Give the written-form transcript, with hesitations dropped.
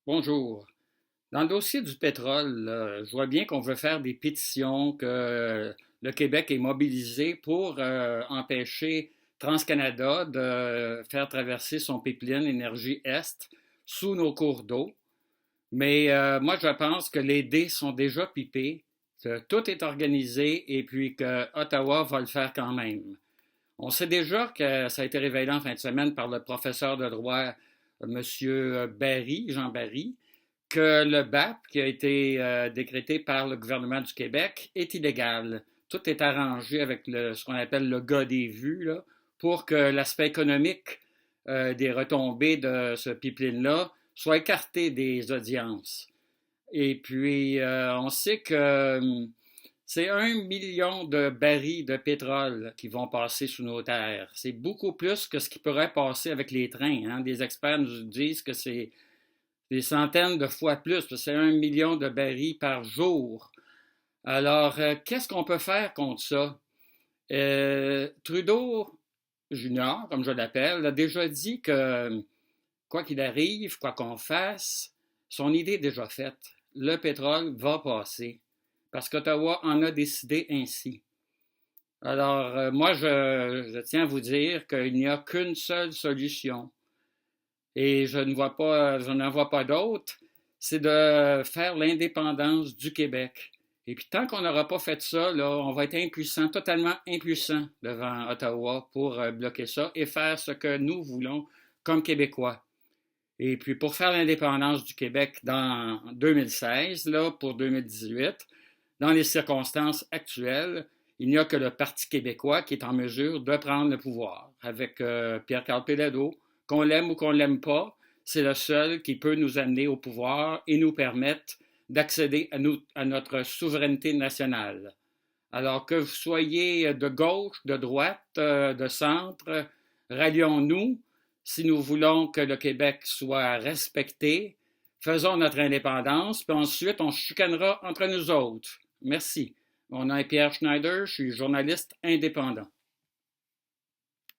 Bonjour. Dans le dossier du pétrole, je vois bien qu'on veut faire des pétitions, que le Québec est mobilisé pour empêcher TransCanada de faire traverser son pipeline Énergie Est sous nos cours d'eau. Mais moi, je pense que les dés sont déjà pipés, que tout est organisé et puis que Ottawa va le faire quand même. On sait déjà que ça a été révélé en fin de semaine par le professeur de droit, M. Barry, Jean Barry, que le BAP, qui a été décrété par le gouvernement du Québec, est illégal. Tout est arrangé avec ce qu'on appelle le gars des vues, là, pour que l'aspect économique des retombées de ce pipeline-là soit écarté des audiences. Et puis, on sait que c'est 1 million de barils de pétrole qui vont passer sous nos terres. C'est beaucoup plus que ce qui pourrait passer avec les trains, hein. Des experts nous disent que c'est des centaines de fois plus, parce que c'est 1 million de barils par jour. Alors, qu'est-ce qu'on peut faire contre ça? Trudeau Junior, comme je l'appelle, a déjà dit que, quoi qu'il arrive, quoi qu'on fasse, son idée est déjà faite. Le pétrole va passer, parce qu'Ottawa en a décidé ainsi. Alors, moi, je tiens à vous dire qu'il n'y a qu'une seule solution, et je n'en vois pas d'autre, c'est de faire l'indépendance du Québec. Et puis tant qu'on n'aura pas fait ça, là, on va être impuissant, totalement impuissant devant Ottawa pour bloquer ça et faire ce que nous voulons comme Québécois. Et puis pour faire l'indépendance du Québec dans 2016, là, pour 2018, dans les circonstances actuelles, il n'y a que le Parti québécois qui est en mesure de prendre le pouvoir avec Pierre-Carl Péladeau. Qu'on l'aime ou qu'on ne l'aime pas, c'est le seul qui peut nous amener au pouvoir et nous permettre d'accéder à notre souveraineté nationale. Alors que vous soyez de gauche, de droite, de centre, rallions-nous si nous voulons que le Québec soit respecté. Faisons notre indépendance, puis ensuite on chicanera entre nous autres. Merci. Mon nom est Pierre Schneider, je suis journaliste indépendant.